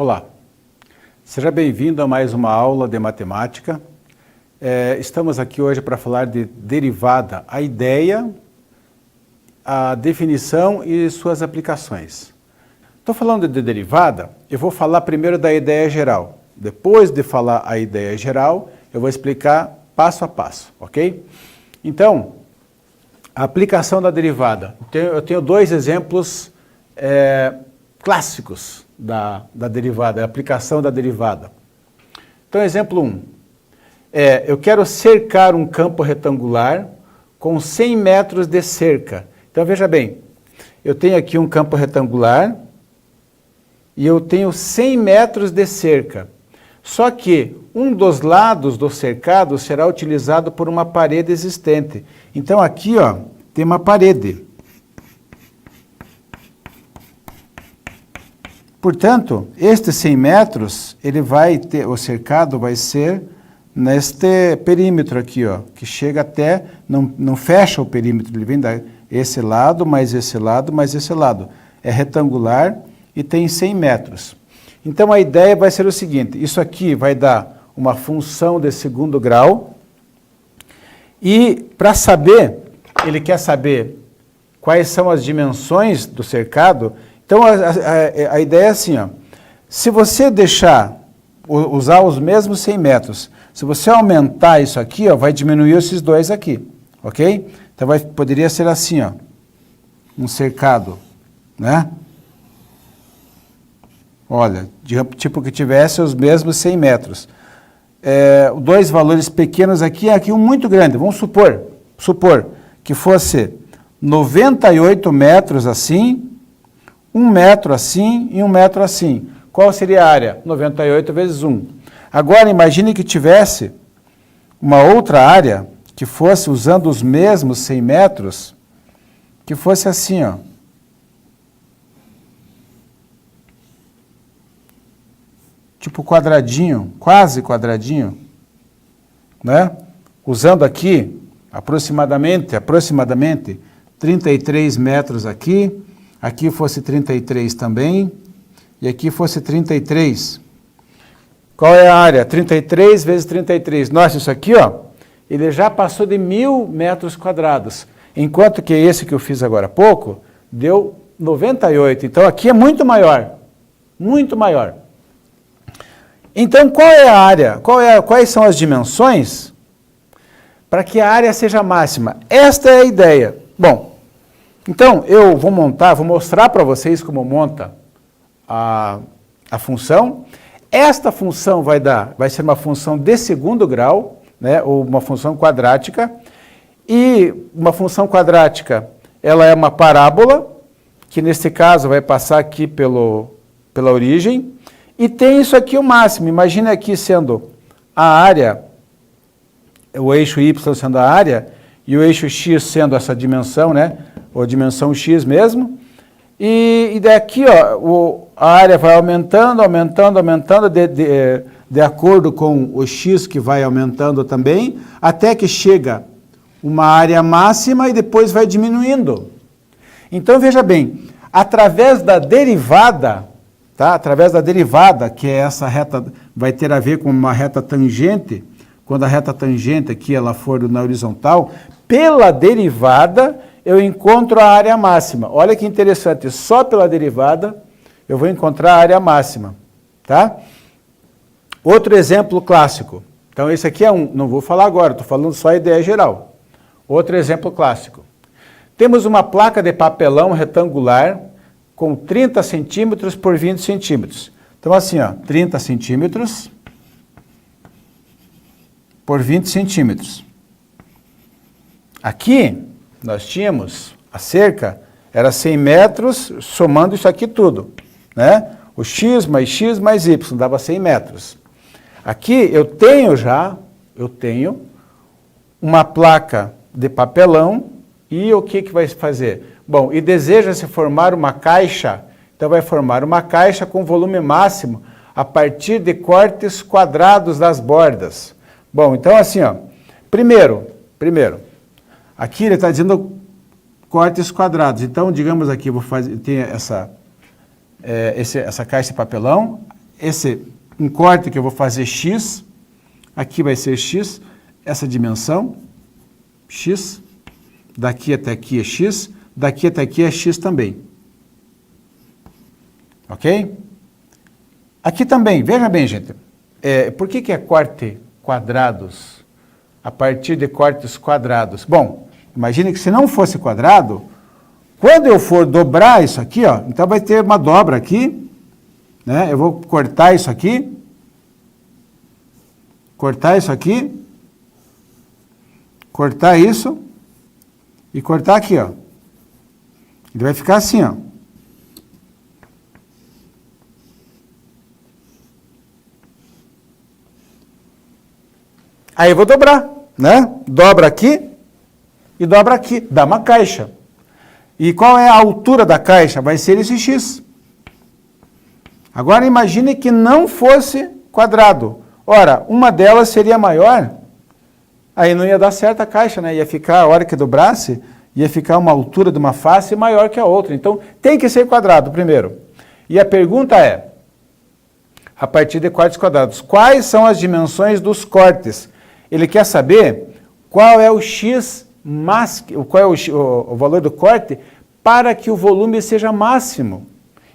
Olá, seja bem-vindo a mais uma aula de matemática. Estamos aqui hoje para falar de derivada, a ideia, a definição e suas aplicações. Estou falando de derivada, eu vou falar primeiro da ideia geral. Depois de falar a ideia geral, eu vou explicar passo a passo, ok? Então, a aplicação da derivada. Eu tenho dois exemplos clássicos da derivada, a aplicação da derivada. Então, exemplo 1. Eu quero cercar um campo retangular com 100 metros de cerca. Então, veja bem, eu tenho aqui um campo retangular e eu tenho 100 metros de cerca. Só que um dos lados do cercado será utilizado por uma parede existente. Então, aqui, ó, tem uma parede. Portanto, estes 100 metros, o cercado vai ser neste perímetro aqui, ó, que chega até, não fecha o perímetro, ele vem desse lado, mais esse lado, mais esse lado. É retangular e tem 100 metros. Então, a ideia vai ser o seguinte, isso aqui vai dar uma função de segundo grau e, para saber, ele quer saber quais são as dimensões do cercado. Então, a ideia é assim, ó, se você usar os mesmos 100 metros, se você aumentar isso aqui, ó, vai diminuir esses dois aqui, ok? Então, poderia ser assim, ó, um cercado, né? Olha, tipo que tivesse os mesmos 100 metros. Dois valores pequenos aqui, aqui um muito grande. Vamos supor que fosse 98 metros assim, 1 metro assim e 1 metro assim. Qual seria a área? 98 vezes 1. Agora, imagine que tivesse uma outra área que fosse usando os mesmos 100 metros, que fosse assim, ó. Tipo quadradinho, quase quadradinho, né? Usando aqui aproximadamente 33 metros aqui, aqui fosse 33 também, e aqui fosse 33. Qual é a área? 33 vezes 33. Nossa, isso aqui, ó, ele já passou de 1000 metros quadrados, enquanto que esse que eu fiz agora há pouco deu 98. Então, aqui é muito maior, muito maior. Então, qual é a área? Quais são as dimensões para que a área seja máxima? Esta é a ideia. Bom, então eu vou mostrar para vocês como monta a função. Esta função vai ser uma função de segundo grau, né, ou uma função quadrática. E uma função quadrática, ela é uma parábola, que neste caso vai passar aqui pela origem. E tem isso aqui o máximo, imagine aqui sendo a área, o eixo Y sendo a área, e o eixo X sendo essa dimensão, né, ou dimensão X mesmo, e daqui, ó, a área vai aumentando, de acordo com o X que vai aumentando também, até que chega uma área máxima e depois vai diminuindo. Então, veja bem, através da derivada, tá? Através da derivada, que é essa reta, vai ter a ver com uma reta tangente, quando a reta tangente aqui ela for na horizontal, pela derivada eu encontro a área máxima. Olha que interessante, só pela derivada eu vou encontrar a área máxima, tá? Outro exemplo clássico. Então esse aqui não vou falar agora, estou falando só a ideia geral. Outro exemplo clássico. Temos uma placa de papelão retangular com 30 centímetros por 20 centímetros. Então, assim, ó, 30 centímetros por 20 centímetros. Aqui, nós tínhamos a cerca, era 100 metros, somando isso aqui tudo, né? O x mais y, dava 100 metros. Aqui, eu tenho uma placa de papelão, e o que vai fazer? Bom, e deseja-se formar uma caixa, então vai formar uma caixa com volume máximo a partir de cortes quadrados das bordas. Bom, então assim, ó, primeiro, aqui ele está dizendo cortes quadrados, então digamos aqui, vou fazer, tem essa caixa de papelão, um corte que eu vou fazer x, aqui vai ser x, essa dimensão, x, daqui até aqui é x, daqui até aqui é x também. Ok? Aqui também, veja bem, gente, por que é corte quadrados? A partir de cortes quadrados. Bom, imagine que se não fosse quadrado, quando eu for dobrar isso aqui, ó, então vai ter uma dobra aqui, né? Eu vou cortar isso aqui, cortar isso aqui, cortar isso e cortar aqui, ó. Ele vai ficar assim, ó. Aí eu vou dobrar, né? Dobra aqui e dobra aqui, dá uma caixa. E qual é a altura da caixa? Vai ser esse x. Agora imagine que não fosse quadrado. Ora, uma delas seria maior, aí não ia dar certo a caixa, né? Ia ficar, a hora que dobrasse, ia ficar uma altura de uma face maior que a outra. Então, tem que ser quadrado primeiro. E a pergunta é, a partir de cortes quadrados, quais são as dimensões dos cortes? Ele quer saber qual é o x máximo, qual é o valor do corte para que o volume seja máximo.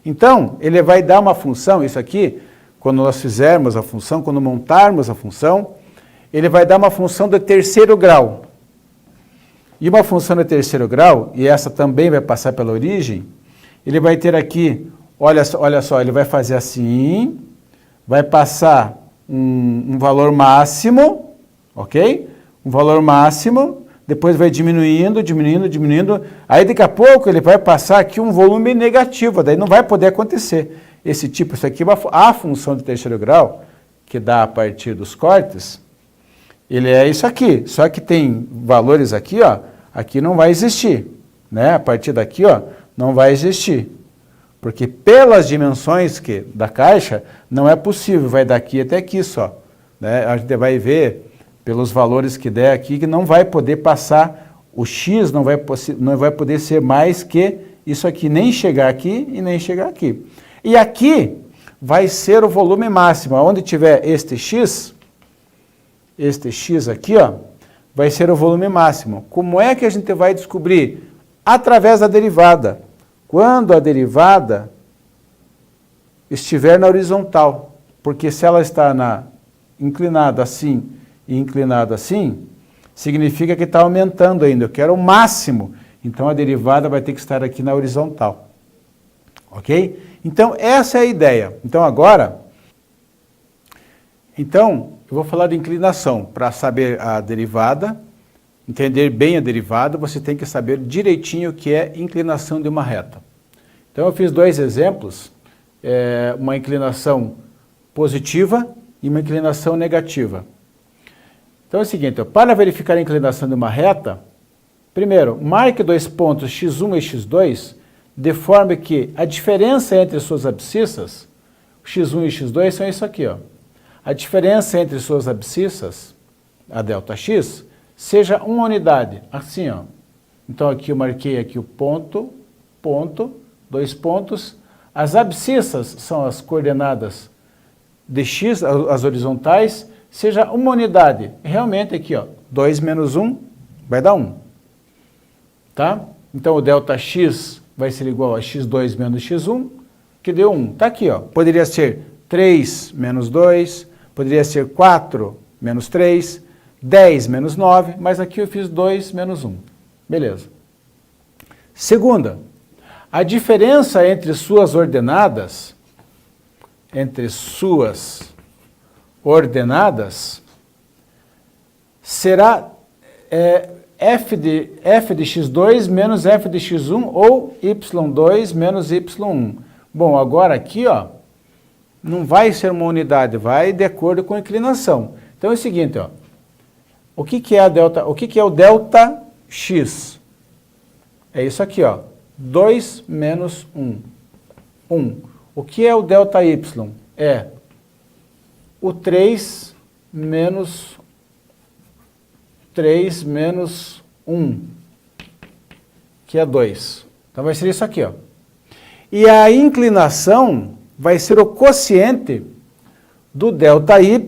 Então, ele vai dar uma função, isso aqui, quando nós fizermos a função, quando montarmos a função, ele vai dar uma função de terceiro grau. E uma função de terceiro grau, e essa também vai passar pela origem, ele vai ter aqui, olha só, ele vai fazer assim, vai passar um valor máximo, ok? Um valor máximo, depois vai diminuindo, diminuindo, diminuindo, aí daqui a pouco ele vai passar aqui um volume negativo, daí não vai poder acontecer. Esse tipo, isso aqui é a função de terceiro grau, que dá a partir dos cortes, ele é isso aqui, só que tem valores aqui, ó, aqui não vai existir, né? A partir daqui, ó, não vai existir, porque pelas dimensões da caixa, não é possível, vai daqui até aqui só, né? A gente vai ver pelos valores que der aqui, que não vai poder passar, o x não vai poder ser mais que isso aqui, nem chegar aqui e nem chegar aqui. E aqui vai ser o volume máximo, onde tiver este x aqui, ó, vai ser o volume máximo. Como é que a gente vai descobrir? Através da derivada. Quando a derivada estiver na horizontal, porque se ela está inclinada assim e inclinada assim, significa que está aumentando ainda. Eu quero o máximo, então a derivada vai ter que estar aqui na horizontal. Ok? Então, essa é a ideia. Então, agora, eu vou falar de inclinação. Para saber a derivada, entender bem a derivada, você tem que saber direitinho o que é inclinação de uma reta. Então, eu fiz dois exemplos, uma inclinação positiva e uma inclinação negativa. Então, é o seguinte, para verificar a inclinação de uma reta, primeiro, marque dois pontos x1 e x2, de forma que a diferença entre suas abscissas, x1 e x2 são isso aqui, ó. A diferença entre suas abscissas, a ΔX, seja uma unidade, assim, ó. Então aqui eu marquei aqui o ponto, dois pontos. As abscissas são as coordenadas de x, as horizontais, seja uma unidade. Realmente aqui, ó, 2 menos 1 vai dar 1. Tá? Então o ΔX vai ser igual a x2 menos x1, que deu 1. Está aqui, ó. Poderia ser 3 menos 2, poderia ser 4 menos 3, 10 menos 9, mas aqui eu fiz 2 menos 1. Beleza. Segunda, a diferença entre suas ordenadas, será f de x2 menos f de x1 ou y2 menos y1. Bom, agora aqui, ó, não vai ser uma unidade, vai de acordo com a inclinação. Então é o seguinte, ó, o que é o ΔX? É isso aqui, ó, 2 menos 1, 1. O que é o ΔY? É o 3 menos 1, que é 2. Então vai ser isso aqui, ó. E a inclinação vai ser o quociente do ΔY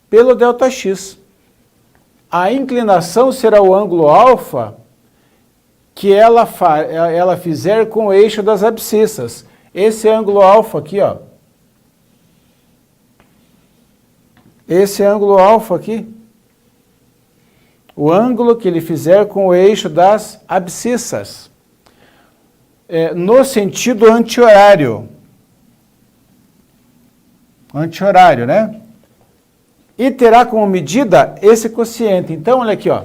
pelo ΔX. A inclinação será o ângulo alfa que ela fizer com o eixo das abscissas. Esse ângulo alfa aqui, ó. Esse ângulo alfa aqui. O ângulo que ele fizer com o eixo das abscissas. No sentido anti-horário. Anti-horário, né? E terá como medida esse quociente. Então, olha aqui, ó.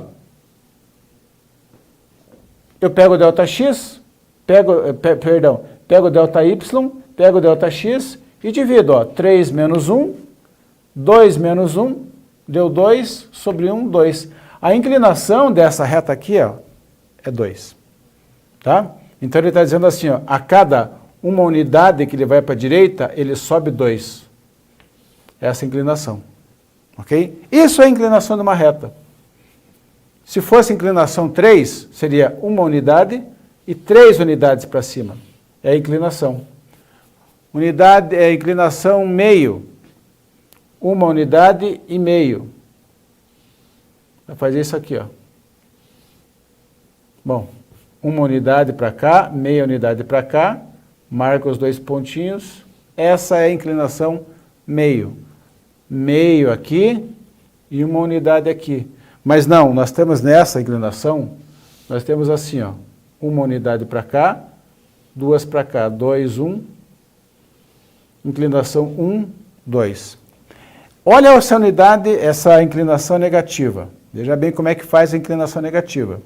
Eu pego o ΔX, pego o ΔY, pego o ΔX e divido, ó. 3 menos 1, 2 menos 1, deu 2 sobre 1, 2. A inclinação dessa reta aqui, ó, é 2. Tá? Então, ele está dizendo assim, ó, a cada uma unidade que ele vai para a direita, ele sobe 2. Essa inclinação. Ok? Isso é a inclinação de uma reta. Se fosse inclinação 3, seria uma unidade e 3 unidades para cima. É a inclinação. Unidade é a inclinação meio. Uma unidade e meio. Vai fazer isso aqui, ó. Bom, uma unidade para cá, meia unidade para cá. Marca os 2 pontinhos. Essa é a inclinação meio. Meio aqui e uma unidade aqui. Mas não, nós temos nessa inclinação, nós temos assim, ó, uma unidade para cá, 2 para cá, 2, 1, inclinação 1, 2. Olha essa unidade, essa inclinação negativa. Veja bem como é que faz a inclinação negativa.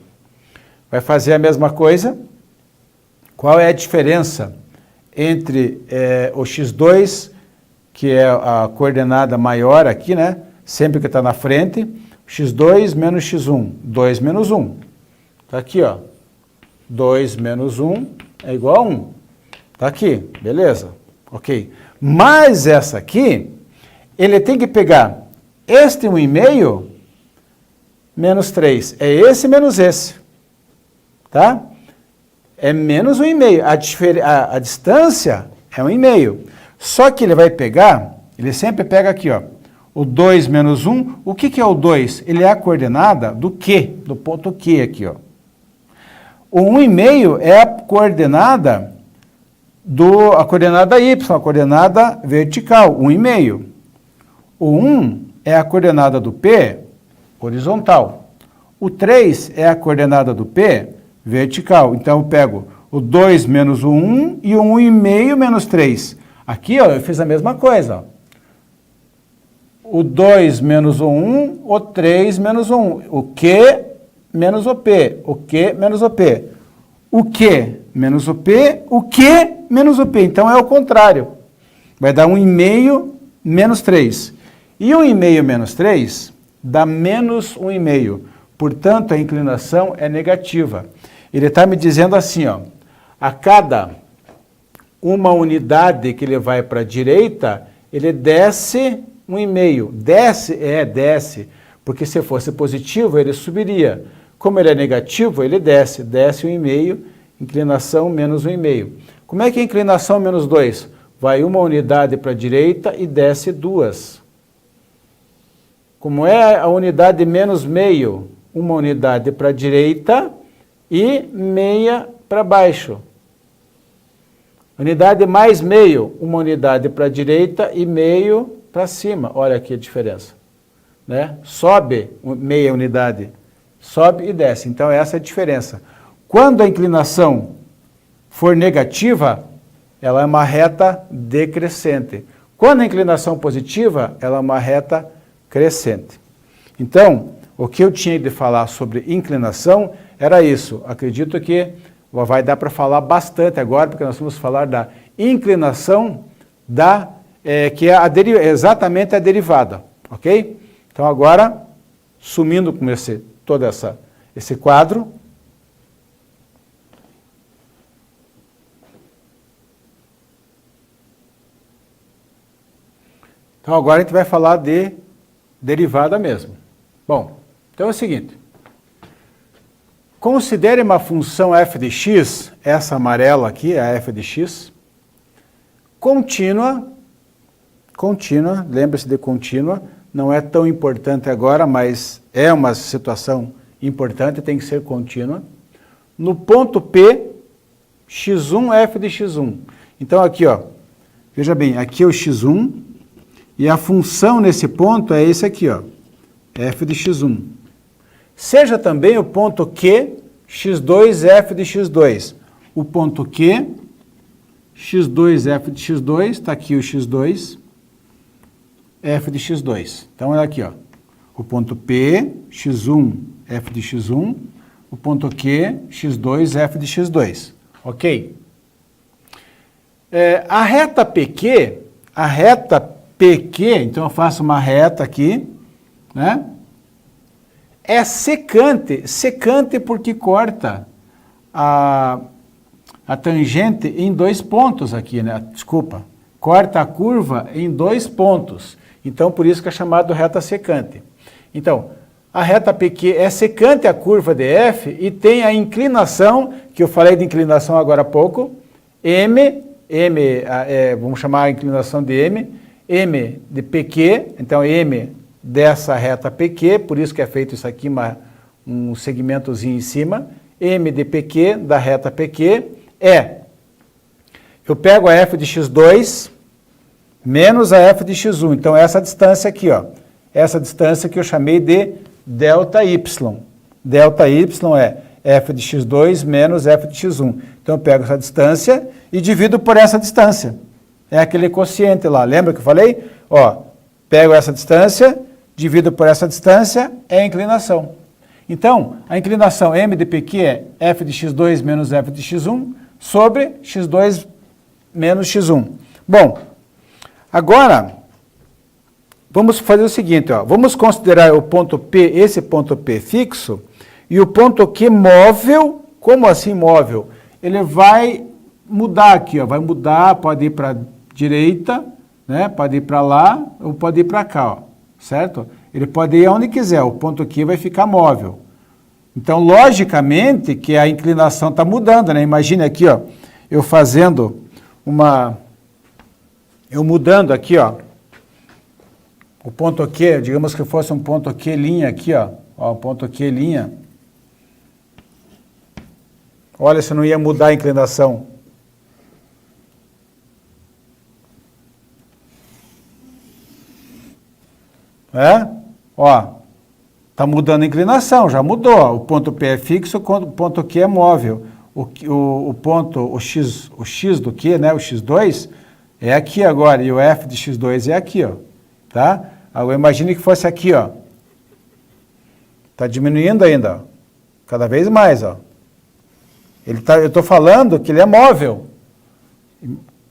Vai fazer a mesma coisa. Qual é a diferença entre o x2, que é a coordenada maior aqui, né? Sempre que está na frente, x2 menos x1, 2 menos 1. Está aqui, ó. 2 menos 1 é igual a 1. Está aqui, beleza. Ok. Mas essa aqui, ele tem que pegar este 1,5 menos 3. É esse menos esse. Tá? É menos 1,5. A distância é 1,5. Só que ele vai pegar, ele sempre pega aqui, ó, o 2 menos 1. O que é o 2? Ele é a coordenada do Q, do ponto Q aqui, ó. O 1,5 é a coordenada a coordenada Y, a coordenada vertical, 1,5. O 1 é a coordenada do P, horizontal. O 3 é a coordenada do P, vertical. Então, eu pego o 2 menos o 1 e o 1,5 menos 3. Aqui, ó, eu fiz a mesma coisa. Ó. O 2 menos o 1, o 3 menos o 1. O Q menos o P. O Q menos o P. O Q menos o P. O Q menos o P. Então, é o contrário. Vai dar 1,5 menos 3. E 1,5 menos 3 dá menos 1,5. Portanto, a inclinação é negativa. Ele está me dizendo assim, ó, a cada uma unidade que ele vai para a direita, ele desce 1,5. Desce, porque se fosse positivo, ele subiria. Como ele é negativo, ele desce 1,5, inclinação menos 1,5. Como é que é a inclinação menos 2? Vai uma unidade para a direita e desce 2. Como é a unidade menos meio? Uma unidade para a direita e meia para baixo. Unidade mais meio, uma unidade para a direita e meio para cima. Olha aqui a diferença. Né? Sobe meia unidade, sobe e desce. Então, essa é a diferença. Quando a inclinação for negativa, ela é uma reta decrescente. Quando a inclinação positiva, ela é uma reta crescente. Então, o que eu tinha de falar sobre inclinação era isso. Acredito que vai dar para falar bastante agora, porque nós vamos falar da inclinação que é exatamente a derivada, ok? Então agora, sumindo com todo esse quadro, então agora a gente vai falar de derivada mesmo. Bom, então é o seguinte. Considere uma função f de x, essa amarela aqui é a f de x, contínua contínua, lembre-se de contínua, não é tão importante agora, mas é uma situação importante, tem que ser contínua. No ponto P, x1, f de x1. Então aqui, ó, veja bem, aqui é o x1, e a função nesse ponto é esse aqui, ó, f de x1. Seja também o ponto Q, x2, f de x2. O ponto Q, x2, f de x2, está aqui o x2, f de x2. Então, olha aqui, ó, o ponto P, x1, f de x1, o ponto Q, x2, f de x2. Ok? A reta PQ, então eu faço uma reta aqui, né? É secante porque corta a tangente em 2 pontos aqui, né? Desculpa, corta a curva em 2 pontos. Então, por isso que é chamado reta secante. Então, a reta PQ é secante à curva de f e tem a inclinação, que eu falei de inclinação agora há pouco, vamos chamar a inclinação de m de PQ, então m dessa reta PQ, por isso que é feito isso aqui, um segmentozinho em cima, m de PQ, da reta PQ, eu pego a f de x2 menos a f de x1, então essa distância aqui, ó, essa distância que eu chamei de delta y. Delta y é f de x2 menos f de x1. Então eu pego essa distância e divido por essa distância. É aquele quociente lá, lembra que eu falei? Ó, pego essa distância, divido por essa distância, é a inclinação. Então, a inclinação m de PQ é f de x2 menos f de x1 sobre x2 menos x1. Bom, agora, vamos fazer o seguinte, ó, vamos considerar o ponto P, esse ponto P fixo, e o ponto Q móvel. Como assim móvel? Ele vai mudar aqui, ó, vai mudar, pode ir para a direita, né, pode ir para lá, ou pode ir para cá, ó, certo? Ele pode ir aonde quiser, o ponto Q vai ficar móvel. Então, logicamente, que a inclinação está mudando, né? Imagine aqui, ó, eu mudando aqui, ó, o ponto Q, digamos que fosse um ponto Q linha aqui, ó, o ponto Q linha. Olha, se não ia mudar a inclinação. Ó, tá mudando a inclinação, já mudou. Ó. O ponto P é fixo, o ponto Q é móvel. O X do Q, né, o X2, é aqui agora, e o F de X2 é aqui, ó, tá? Agora imagine que fosse aqui, ó. Tá diminuindo ainda, ó, cada vez mais, ó. Eu estou falando que ele é móvel.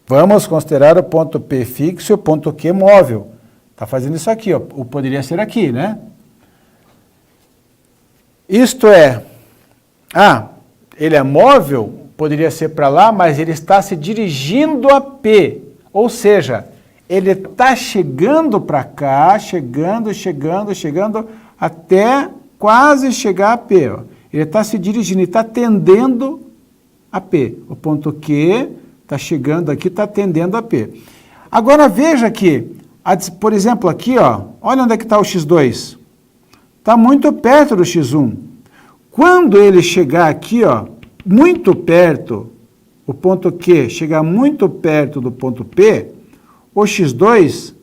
Vamos considerar o ponto P fixo e o ponto Q móvel. Está fazendo isso aqui, ó. Ou poderia ser aqui, né? Isto é, ele é móvel, poderia ser para lá, mas ele está se dirigindo a P. Ou seja, ele está chegando para cá, chegando, até quase chegar a P. Ó. Ele está se dirigindo, está tendendo a P. O ponto Q está chegando aqui, está tendendo a P. Agora veja que, por exemplo, aqui, ó, olha onde é que está o X2. Está muito perto do X1. Quando ele chegar aqui, ó, muito perto, o ponto Q chegar muito perto do ponto P, o X2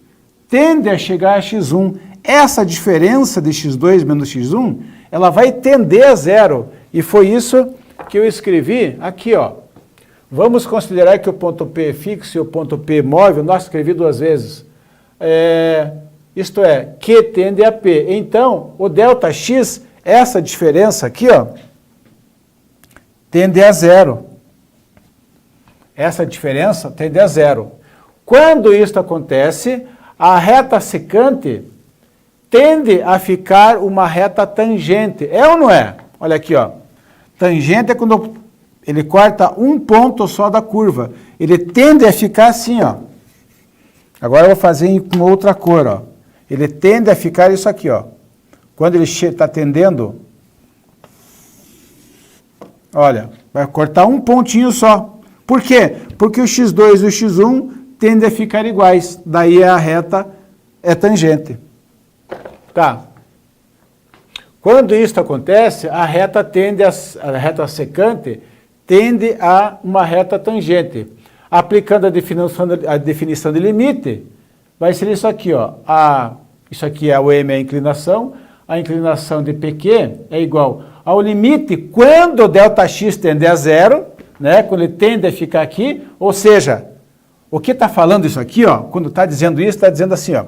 tende a chegar a X1. Essa diferença de X2 menos X1, ela vai tender a zero. E foi isso que eu escrevi aqui, ó. Vamos considerar que o ponto P fixo e o ponto P móvel, nós escrevi 2 vezes. Isto é, Q tende a P. Então, o delta X, essa diferença aqui, ó, tende a zero. Essa diferença tende a zero. Quando isso acontece, a reta secante tende a ficar uma reta tangente. É ou não é? Olha aqui, ó. Tangente é quando ele corta um ponto só da curva. Ele tende a ficar assim, ó. Agora eu vou fazer com outra cor, ó. Ele tende a ficar isso aqui, ó. Quando ele está tendendo, olha, vai cortar um pontinho só. Por quê? Porque o X2 e o X1 tendem a ficar iguais. Daí a reta é tangente. Tá. Quando isso acontece, a reta secante tende a uma reta tangente. Aplicando a definição de limite, vai ser isso aqui, ó. Isso aqui é o M, é a inclinação de PQ é igual ao limite quando o ΔX tende a zero, né? Quando ele tende a ficar aqui, ou seja, o que está falando isso aqui, ó, quando está dizendo isso, está dizendo assim, ó,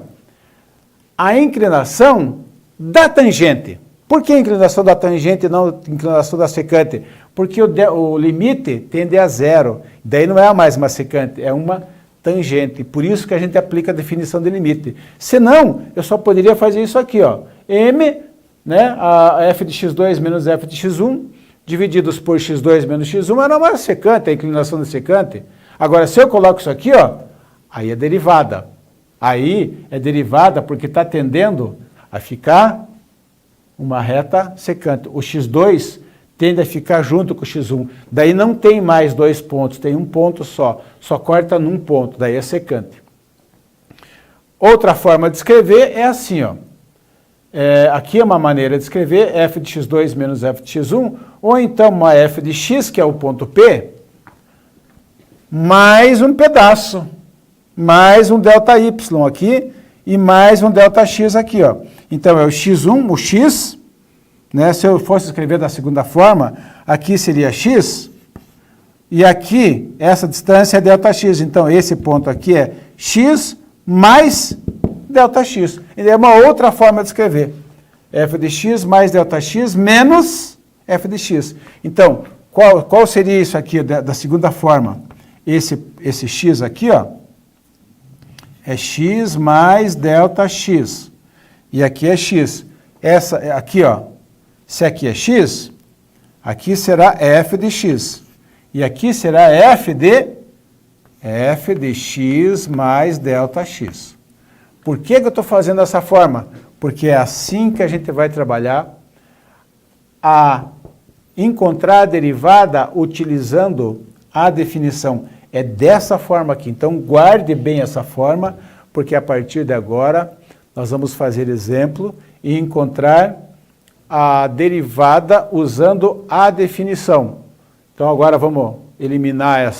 a inclinação da tangente. Por que a inclinação da tangente e não a inclinação da secante? Porque o limite tende a zero. Daí não é mais uma secante, é uma tangente. Por isso que a gente aplica a definição de limite. Senão, eu só poderia fazer isso aqui, ó. M, né, a f de x2 menos f de x1, divididos por x2 menos x1, era uma secante, a inclinação da secante. Agora, se eu coloco isso aqui, ó, aí é derivada. Aí é derivada porque está tendendo a ficar uma reta secante. O x2 tende a ficar junto com o x1. Daí não tem mais dois pontos, tem um ponto só. Só corta num ponto, daí é secante. Outra forma de escrever é assim, ó. Aqui é uma maneira de escrever f de x2 menos f de x1, ou então uma f de x, que é o ponto P, mais um pedaço, mais um ΔY aqui, e mais um ΔX aqui, ó. Então, é o x1, o x, né? Se eu fosse escrever da segunda forma, aqui seria x, e aqui, essa distância é ΔX. Então, esse ponto aqui é x mais ΔX. É uma outra forma de escrever. f de x mais ΔX menos f de x. Então, qual seria isso aqui da segunda forma? Esse x aqui, ó, é x mais ΔX. E aqui é x. Essa aqui, ó, se aqui é x, aqui será f de x. E aqui será f de x mais ΔX. Por que eu estou fazendo dessa forma? Porque é assim que a gente vai trabalhar a encontrar a derivada utilizando a definição. É dessa forma aqui. Então, guarde bem essa forma, porque a partir de agora nós vamos fazer exemplo e encontrar a derivada usando a definição. Então, agora vamos eliminar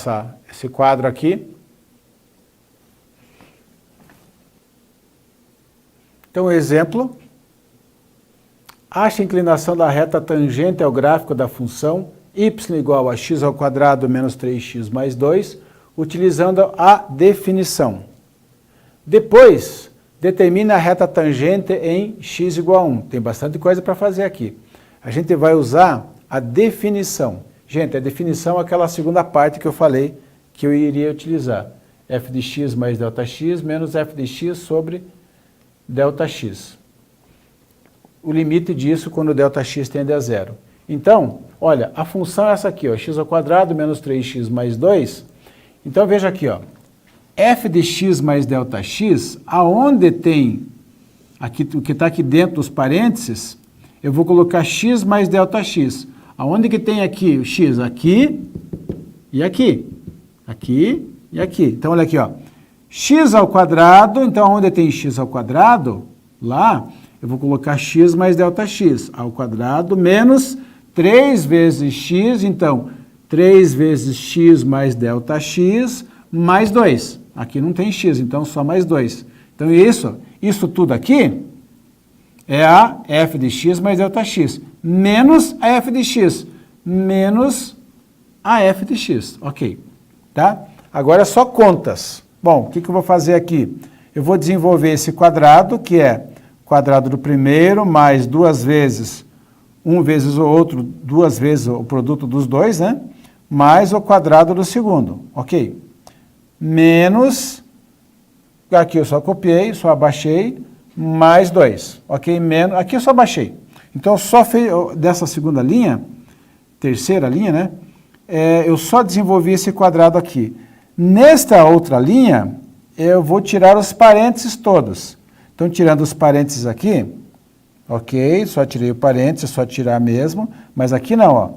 esse quadro aqui. Então, exemplo. Ache a inclinação da reta tangente ao gráfico da função y igual a x ao quadrado menos 3x mais 2, utilizando a definição. Depois, determine a reta tangente em x igual a 1. Tem bastante coisa para fazer aqui. A gente vai usar a definição. Gente, a definição é aquela segunda parte que eu falei que eu iria utilizar. F de x mais ΔX menos f de x sobre ΔX. O limite disso quando ΔX tende a zero. Então, olha, a função é essa aqui, ó, x ao quadrado menos 3x mais 2. Então, veja aqui, ó, f de x mais ΔX, aonde tem, aqui, o que está aqui dentro dos parênteses, eu vou colocar x mais ΔX. Aonde que tem aqui o x? Aqui e aqui. Aqui e aqui. Então, olha aqui, ó, x ao quadrado, então, onde tem x ao quadrado, lá, eu vou colocar x mais ΔX ao quadrado menos 3 vezes x, então, 3 vezes x mais ΔX mais 2. Aqui não tem x, então só mais 2. Então, isso tudo aqui é a f de x mais ΔX, menos a f de x, menos a f de x. Ok, tá? Agora é só contas. Bom, o que eu vou fazer aqui? Eu vou desenvolver esse quadrado, que é quadrado do primeiro, mais 2 vezes, 1 vezes o outro, 2 vezes o produto dos dois, né? Mais o quadrado do segundo, ok? Menos, aqui eu só copiei, só abaixei, mais 2, ok? Menos, aqui eu só abaixei. Então, só dessa segunda linha, terceira linha, né? Eu só desenvolvi esse quadrado aqui. Nesta outra linha, eu vou tirar os parênteses todos. Então, tirando os parênteses aqui, ok, só tirei o parênteses, só tirar mesmo, mas aqui não, ó.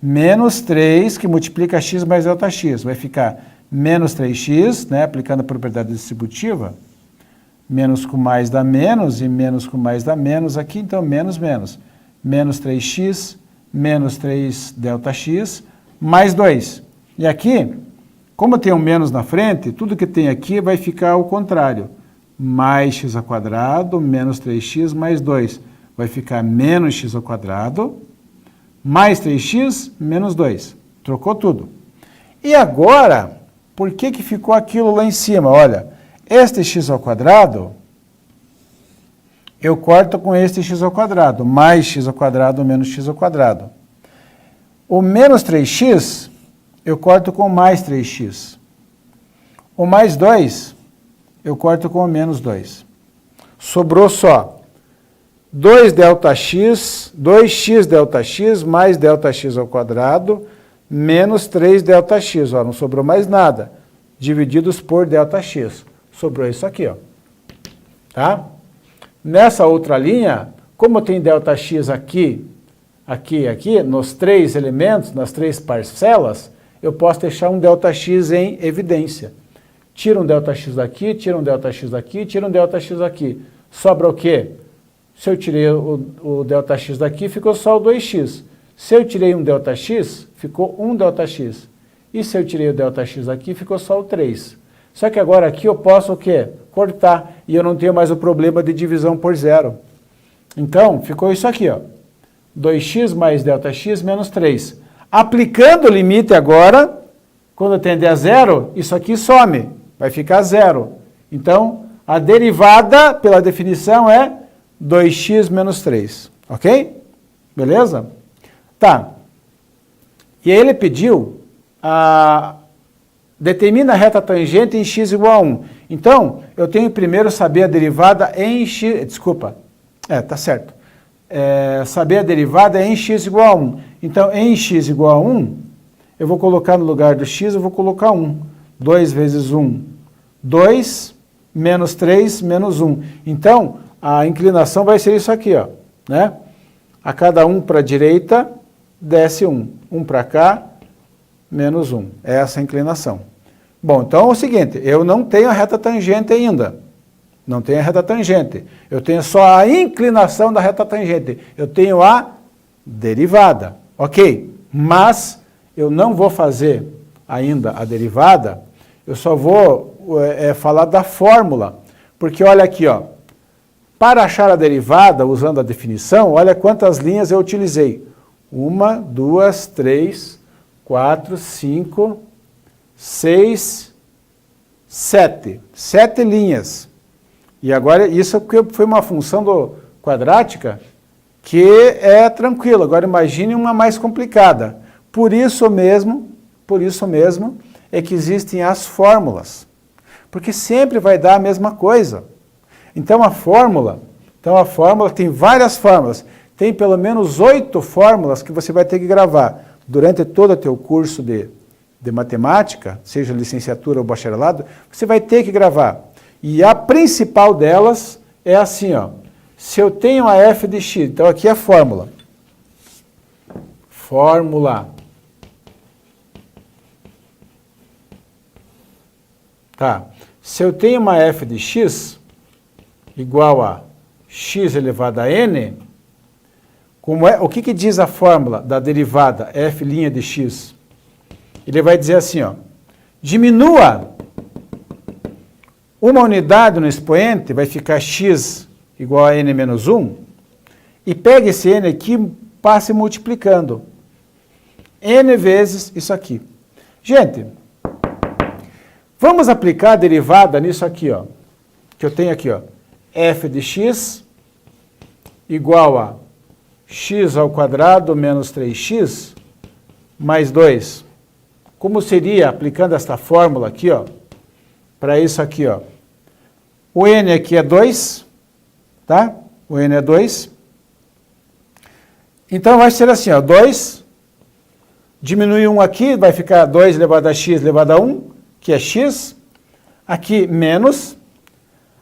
Menos 3, que multiplica x mais ΔX, vai ficar menos 3x, né, aplicando a propriedade distributiva, menos com mais dá menos, e menos com mais dá menos aqui, então menos, menos. Menos 3x, menos 3 ΔX, mais 2. E aqui, como tem um menos na frente, tudo que tem aqui vai ficar ao contrário. Mais x ao quadrado, menos 3x, mais 2. Vai ficar menos x ao quadrado, mais 3x, menos 2. Trocou tudo. E agora, por que que ficou aquilo lá em cima? Olha, este x ao quadrado, eu corto com este x ao quadrado, mais x ao quadrado, menos x ao quadrado. O menos 3x, eu corto com mais 3x. O mais 2, eu corto com o menos 2. Sobrou só 2 ΔX, 2x ΔX mais ΔX ao quadrado, menos 3 ΔX. Ó, não sobrou mais nada. Divididos por ΔX. Sobrou isso aqui, ó. Tá? Nessa outra linha, como tem ΔX aqui, aqui e aqui, nos 3 elementos, nas 3 parcelas, eu posso deixar um ΔX em evidência. Tira um ΔX daqui, tira um ΔX daqui, tira um ΔX daqui. Sobra o quê? Se eu tirei o ΔX daqui, ficou só o 2x. Se eu tirei um ΔX, ficou um ΔX. E se eu tirei o ΔX daqui, ficou só o 3. Só que agora aqui eu posso o quê? Cortar. E eu não tenho mais o problema de divisão por zero. Então, ficou isso aqui, ó. 2x mais ΔX menos 3. Aplicando o limite agora, quando tender a zero, isso aqui some. Vai ficar zero. Então, a derivada, pela definição, é 2x menos 3. Ok? Beleza? Tá. E aí ele pediu determina a reta tangente em x igual a 1. Então, eu tenho primeiro saber a derivada em x... Desculpa. Tá certo. Saber a derivada em x igual a 1. Então, em x igual a 1, eu vou colocar no lugar do x, eu vou colocar 1. 2 vezes 1, 2, menos 3, menos 1. Então, a inclinação vai ser isso aqui, ó, né? A cada 1 para a direita, desce 1. 1 para cá, menos 1. É essa a inclinação. Bom, então é o seguinte, eu não tenho a reta tangente ainda. Não tenho a reta tangente. Eu tenho só a inclinação da reta tangente. Eu tenho a derivada. Ok? Mas eu não vou fazer ainda a derivada, eu só vou falar da fórmula. Porque olha aqui, ó. Para achar a derivada, usando a definição, olha quantas linhas eu utilizei. 1, 2, 3, 4, 5, 6, 7. 7 linhas. E agora, isso foi uma função quadrática que é tranquila. Agora, imagine uma mais complicada. Por isso mesmo, é que existem as fórmulas. Porque sempre vai dar a mesma coisa. Então, a fórmula tem várias fórmulas. Tem pelo menos 8 fórmulas que você vai ter que gravar. Durante todo o teu curso de matemática, seja licenciatura ou bacharelado, você vai ter que gravar. E a principal delas é assim, ó. Se eu tenho a f de x, então aqui é a fórmula. Fórmula. Tá. Se eu tenho uma f de x igual a x elevado a n, o que diz a fórmula da derivada f' de x? Ele vai dizer assim, ó. Diminua uma unidade no expoente, vai ficar x igual a n menos 1, e pega esse n aqui e passe multiplicando. N vezes isso aqui. Gente, vamos aplicar a derivada nisso aqui, ó. Que eu tenho aqui, ó. F de x igual a x ao quadrado menos 3x mais 2. Como seria aplicando esta fórmula aqui, ó, para isso aqui, ó. O n aqui é 2, tá? O n é 2. Então vai ser assim, ó, 2, diminui 1 aqui, vai ficar 2 elevado a x elevado a 1, que é x. Aqui menos.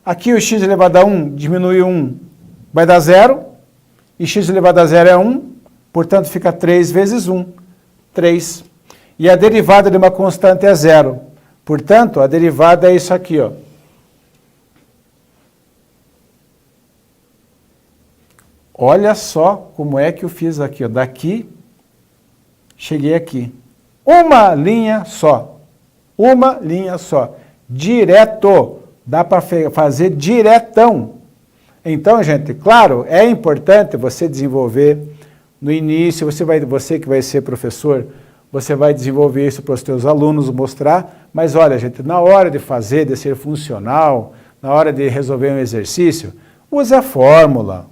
Aqui o x elevado a 1 diminui 1, vai dar 0. E x elevado a 0 é 1, portanto fica 3 vezes 1, 3. E a derivada de uma constante é 0. Portanto, a derivada é isso aqui, ó. Olha só como é que eu fiz aqui, ó. Daqui, cheguei aqui. Uma linha só. Uma linha só. Direto. Dá para fazer diretão. Então, gente, claro, é importante você desenvolver no início, você que vai ser professor, você vai desenvolver isso para os seus alunos, mostrar, mas olha, gente, na hora de fazer, de ser funcional, na hora de resolver um exercício, use a fórmula,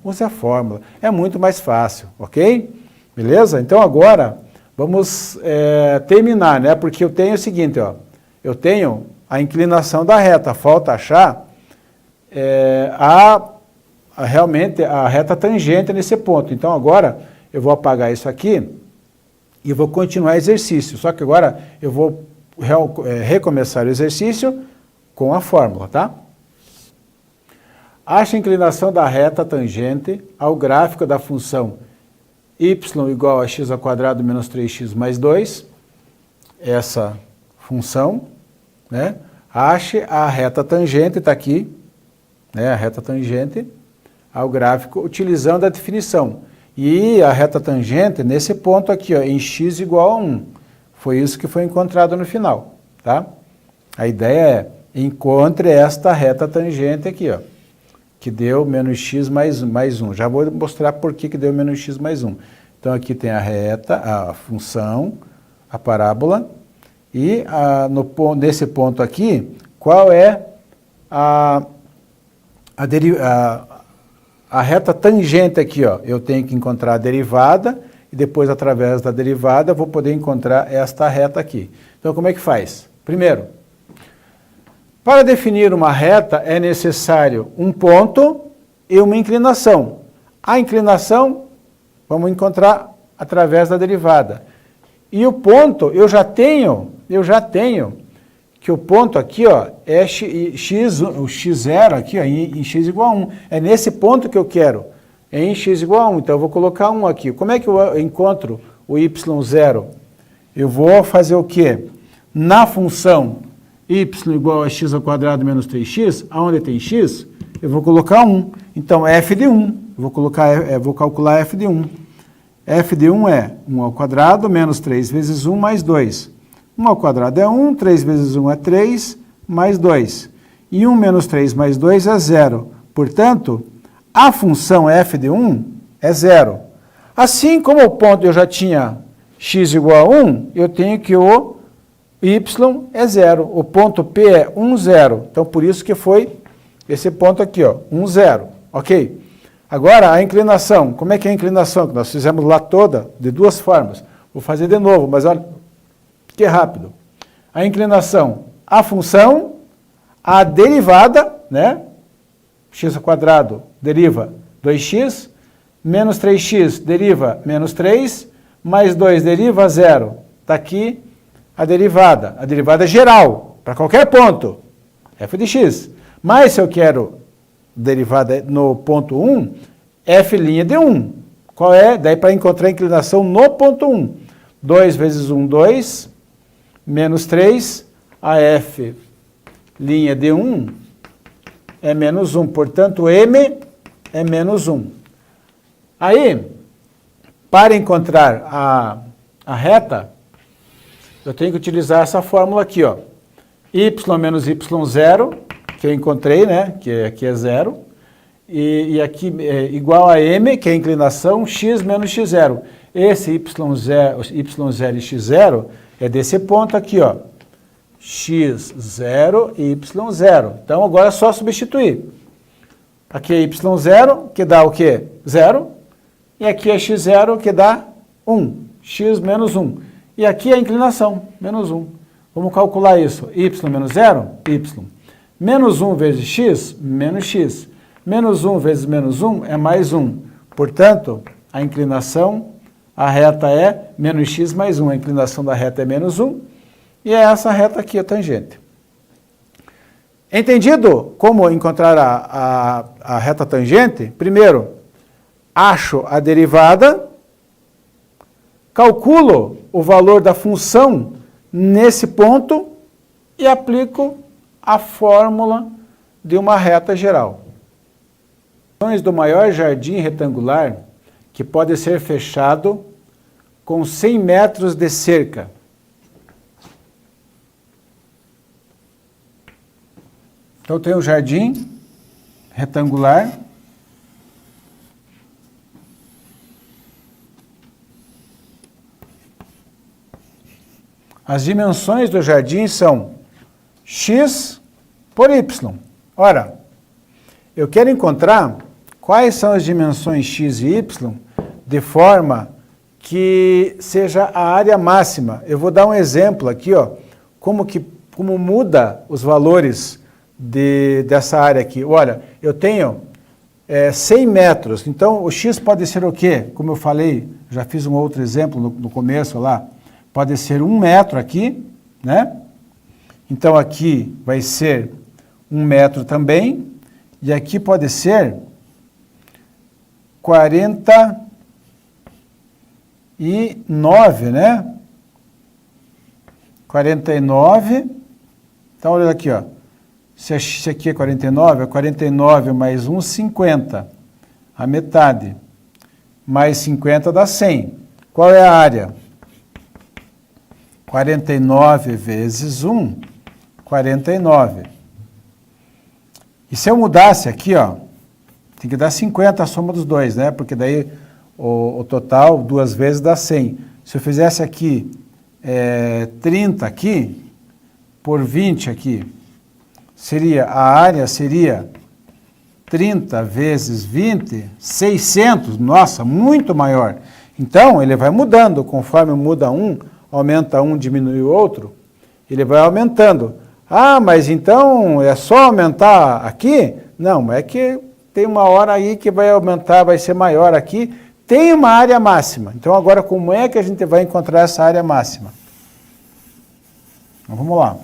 é muito mais fácil, ok? Beleza? Então agora, vamos terminar, né? Porque eu tenho o seguinte, ó, eu tenho a inclinação da reta, falta achar realmente a reta tangente nesse ponto. Então agora eu vou apagar isso aqui e vou continuar o exercício. Só que agora eu vou recomeçar o exercício com a fórmula, tá? Ache a inclinação da reta tangente ao gráfico da função y igual a x² menos 3x mais 2, essa função, né? Ache a reta tangente, está aqui, né? A reta tangente ao gráfico utilizando a definição. E a reta tangente nesse ponto aqui, ó, em x igual a 1. Foi isso que foi encontrado no final, tá? A ideia é encontre esta reta tangente aqui, ó, que deu menos x mais 1. Já vou mostrar por que deu menos x mais 1. Então aqui tem a reta, a função, a parábola, e nesse ponto aqui, qual é a reta tangente aqui, ó? Eu tenho que encontrar a derivada, e depois, através da derivada, eu vou poder encontrar esta reta aqui. Então, como é que faz? Primeiro, para definir uma reta, é necessário um ponto e uma inclinação. A inclinação, vamos encontrar através da derivada. E o ponto, eu já tenho que o ponto aqui, ó, é o x0 aqui, ó, em x igual a 1. É nesse ponto que eu quero, em x igual a 1. Então, eu vou colocar 1 aqui. Como é que eu encontro o y0? Eu vou fazer o quê? Na função y igual a x² menos 3x, aonde tem x, eu vou colocar 1. Então, f de 1. Vou calcular f de 1. F de 1 é 1² menos 3 vezes 1 mais 2. 1² é 1, 3 vezes 1 é 3, mais 2. E 1 menos 3 mais 2 é 0. Portanto, a função f de 1 é 0. Assim como o ponto eu já tinha x igual a 1, eu tenho que o y é 0. O ponto P é 1, 0. Então, por isso que foi esse ponto aqui, ó, 1, 0. Ok? Agora, a inclinação. Como é que é a inclinação? Que nós fizemos lá toda, de duas formas. Vou fazer de novo, mas olha que rápido. A inclinação, a função, a derivada, né? x² deriva 2x, menos 3x deriva menos 3, mais 2 deriva 0. Está aqui a derivada geral, para qualquer ponto, f de x. Mas se eu quero derivada no ponto 1, f' de 1. Qual é? Daí para encontrar a inclinação no ponto 1. 2 vezes 1, 2, menos 3, a f' de 1 é menos 1. Portanto, m é menos 1. Aí, para encontrar a reta, eu tenho que utilizar essa fórmula aqui, ó. Y menos y0, que eu encontrei, né? Que aqui é 0. E aqui é igual a m, que é a inclinação, x menos x0. Esse y0 e x0 é desse ponto aqui, ó. x0 e y0. Então, agora é só substituir. Aqui é y0, que dá o quê? 0. E aqui é x0, que dá 1. X menos 1. E aqui é a inclinação, menos 1. Vamos calcular isso. Y menos 0, y. Menos 1 vezes x, menos x. Menos 1 vezes menos 1 é mais 1. Portanto, a inclinação, a reta é menos x mais 1. A inclinação da reta é menos 1. E é essa reta aqui, a tangente. Entendido como encontrar a reta tangente? Primeiro, acho a derivada, calculo o valor da função nesse ponto e aplico a fórmula de uma reta geral. Do maior jardim retangular que pode ser fechado com 100 metros de cerca. Então, eu tenho um jardim retangular. As dimensões do jardim são x por y. Ora, eu quero encontrar quais são as dimensões x e y de forma que seja a área máxima. Eu vou dar um exemplo aqui, ó, como muda os valores dessa área aqui. Olha, eu tenho 100 metros, então o x pode ser o quê? Como eu falei, já fiz um outro exemplo no começo lá, pode ser 1 metro aqui, né? Então aqui vai ser 1 metro também, e aqui pode ser 49, né? 49, então olha aqui, ó. Se aqui é 49 mais 1, 50. A metade. Mais 50 dá 100. Qual é a área? 49 vezes 1, 49. E se eu mudasse aqui, ó, tem que dar 50 a soma dos dois, né? Porque daí o total, 2 vezes, dá 100. Se eu fizesse aqui 30 aqui, por 20 aqui, a área seria 30 vezes 20, 600, nossa, muito maior. Então, ele vai mudando, conforme muda um, aumenta um, diminui o outro, ele vai aumentando. Ah, mas então é só aumentar aqui? Não, é que tem uma hora aí que vai aumentar, vai ser maior aqui, tem uma área máxima. Então, agora, como é que a gente vai encontrar essa área máxima? Então, vamos lá.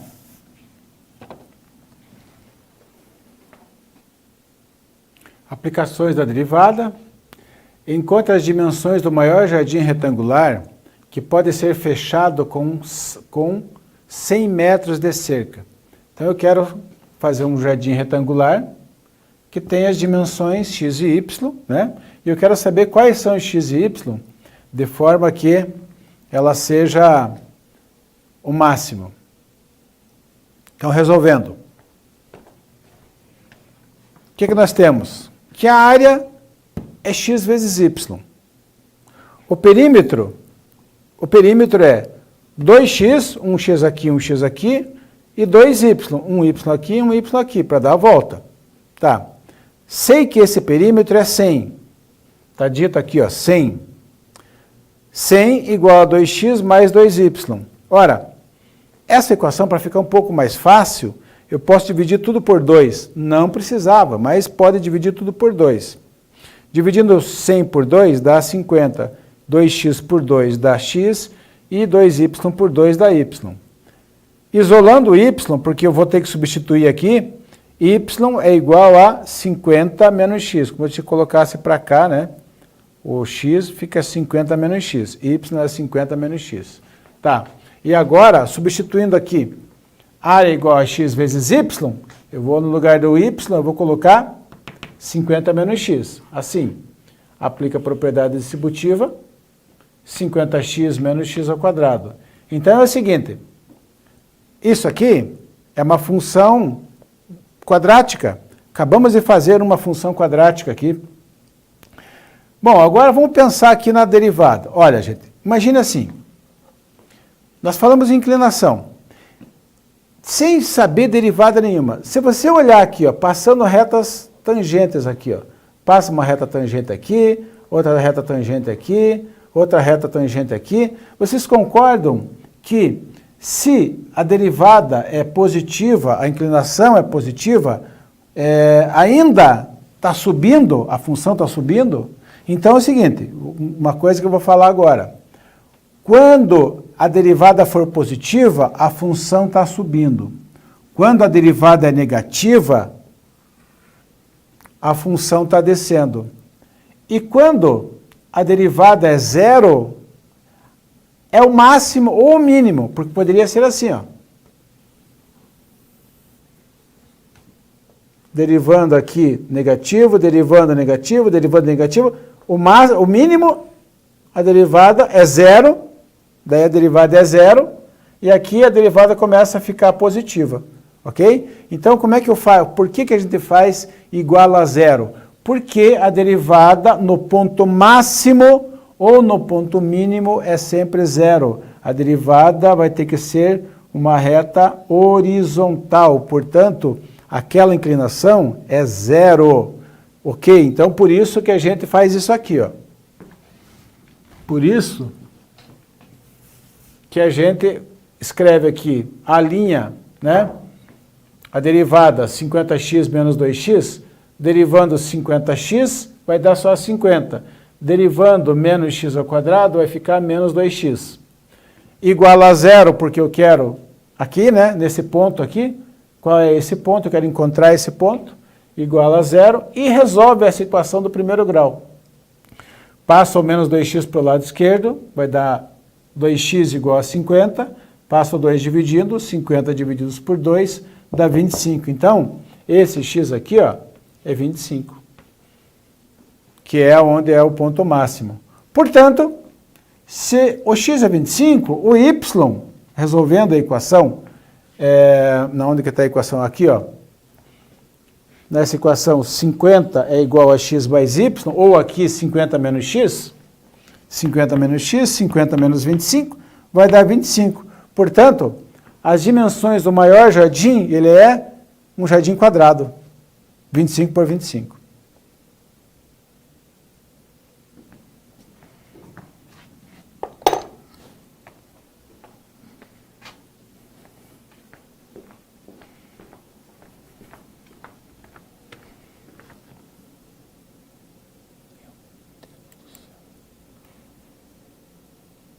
Aplicações da derivada. Encontre as dimensões do maior jardim retangular que pode ser fechado com 100 metros de cerca. Então, eu quero fazer um jardim retangular que tem as dimensões x e y, né? E eu quero saber quais são os x e y, de forma que ela seja o máximo. Então, resolvendo. O que nós temos? Que a área é x vezes y. O perímetro é 2x, um x aqui, e 2y, um y aqui e um y aqui, para dar a volta. Tá. Sei que esse perímetro é 100. Está dito aqui, ó, 100. 100 igual a 2x mais 2y. Ora, essa equação, para ficar um pouco mais fácil, eu posso dividir tudo por 2. Não precisava, mas pode dividir tudo por 2. Dividindo 100 por 2 dá 50. 2x por 2 dá x e 2y por 2 dá y. Isolando o y, porque eu vou ter que substituir aqui, y é igual a 50 menos x. Como se colocasse para cá, né? O x fica 50 menos x. Y é 50 menos x. Tá. E agora, substituindo aqui, área igual a x vezes y, eu vou no lugar do y, eu vou colocar 50 menos x. Assim, aplica a propriedade distributiva, 50x menos x ao quadrado. Então é o seguinte, isso aqui é uma função quadrática. Acabamos de fazer uma função quadrática aqui. Bom, agora vamos pensar aqui na derivada. Olha, gente, imagine assim, nós falamos em inclinação, sem saber derivada nenhuma. Se você olhar aqui, ó, passando retas tangentes aqui, ó, passa uma reta tangente aqui, outra reta tangente aqui, outra reta tangente aqui, vocês concordam que se a derivada é positiva, a inclinação é positiva, ainda está subindo, a função está subindo? Então é o seguinte, uma coisa que eu vou falar agora. Quando a derivada for positiva, a função está subindo. Quando a derivada é negativa, a função está descendo. E quando a derivada é zero, é o máximo ou o mínimo, porque poderia ser assim, ó. derivando aqui negativo, derivando negativo, derivando negativo, o mínimo, a derivada é zero, daí a derivada é zero, e aqui a derivada começa a ficar positiva, ok? Então, como é que eu faço? Por que a gente faz igual a zero? Porque a derivada no ponto máximo ou no ponto mínimo é sempre zero. A derivada vai ter que ser uma reta horizontal, portanto, aquela inclinação é zero, ok? Então, por isso que a gente faz isso aqui, ó. Por isso que a gente escreve aqui a linha, né? A derivada 50x menos 2x, derivando 50x, vai dar só 50. Derivando menos x ao quadrado, vai ficar menos 2x. Igual a zero, porque eu quero aqui, né? Nesse ponto aqui. Qual é esse ponto? Eu quero encontrar esse ponto. Igual a zero. E resolve essa equação do primeiro grau. Passa o menos 2x para o lado esquerdo, vai dar 2x igual a 50. Passa o 2 dividindo, 50 divididos por 2 dá 25. Então, esse x aqui, ó, é 25. Que é onde é o ponto máximo. Portanto, se o x é 25, o y, resolvendo a equação, onde que está a equação? Aqui, ó. Nessa equação, 50 é igual a x mais y, ou aqui 50 menos x, 50 menos x, 50 menos 25, vai dar 25. Portanto, as dimensões do maior jardim, ele é um jardim quadrado, 25 por 25.